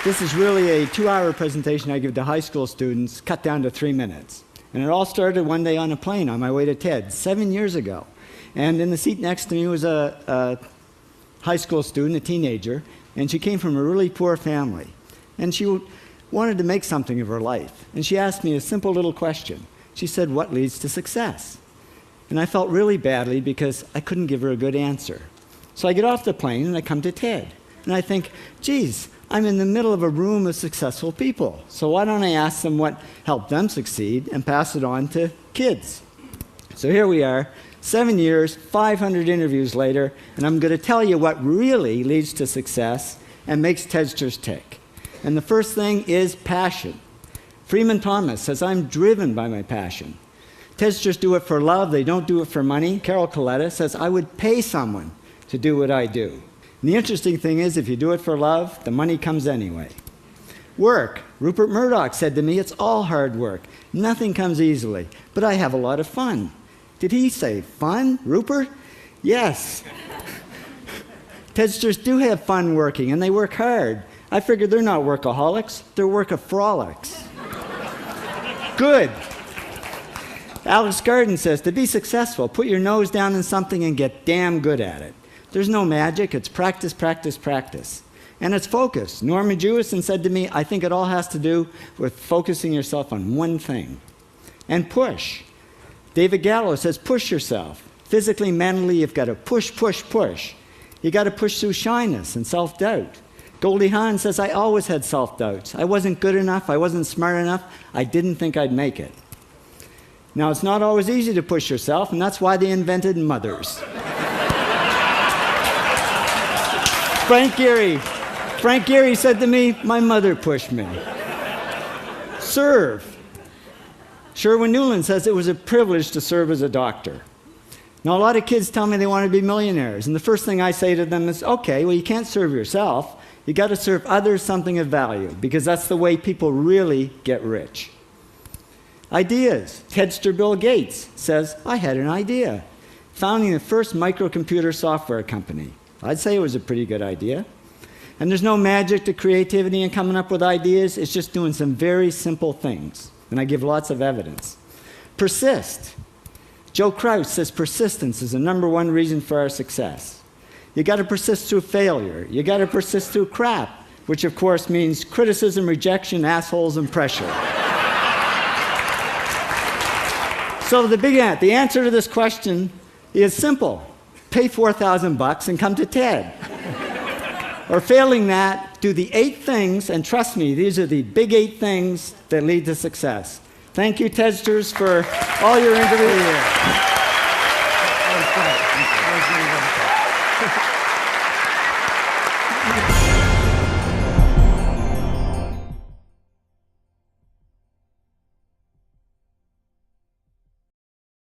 This is really a 2-hour presentation I give to high school students, cut down to 3 minutes. And it all started one day on a plane on my way to TED, 7 years ago. And in the seat next to me was a high school student, a teenager, and she came from a really poor family. And she wanted to make something of her life. And she asked me a simple little question. She said, "What leads to success?" And I felt really badly because I couldn't give her a good answer. So I get off the plane and I come to TED. And I think, geez, I'm in the middle of a room of successful people. So why don't I ask them what helped them succeed and pass it on to kids? So here we are, 7 years, 500 interviews later, and I'm going to tell you what really leads to success and makes TEDsters tick. And the first thing is passion. Freeman Thomas says, "I'm driven by my passion." TEDsters do it for love, they don't do it for money. Carol Coletta says, "I would pay someone to do what I do." And the interesting thing is, if you do it for love, the money comes anyway. Work. Rupert Murdoch said to me, "It's all hard work. Nothing comes easily, but I have a lot of fun." Did he say fun, Rupert? Yes. TEDsters do have fun working, and they work hard. I figured they're not workaholics, they're workaholics. Good. Alex Garden says, "To be successful, put your nose down in something and get damn good at it." There's no magic, it's practice, practice, practice. And it's focus. Norman Jewison said to me, "I think it all has to do with focusing yourself on one thing." And push. David Gallo says, "Push yourself. Physically, mentally, you've got to push, push, push. You got to push through shyness and self-doubt." Goldie Hawn says, "I always had self-doubts. I wasn't good enough, I wasn't smart enough, I didn't think I'd make it." Now, it's not always easy to push yourself, and that's why they invented mothers. Frank Gehry said to me, "My mother pushed me." Serve. Sherwin Newland says, "It was a privilege to serve as a doctor." Now, a lot of kids tell me they want to be millionaires, and the first thing I say to them is, okay, well, you can't serve yourself. You got to serve others something of value, because that's the way people really get rich. Ideas. TEDster Bill Gates says, "I had an idea," founding the first microcomputer software company. I'd say it was a pretty good idea. And there's no magic to creativity and coming up with ideas. It's just doing some very simple things. And I give lots of evidence. Persist. Joe Kraus says persistence is the #1 reason for our success. You got to persist through failure. You got to persist through crap, which of course means criticism, rejection, assholes, and pressure. So the answer to this question is simple. Pay $4,000 and come to TED. Or failing that, do the 8 things, and trust me, these are the big 8 things that lead to success. Thank you, TEDsters, for all your interviews.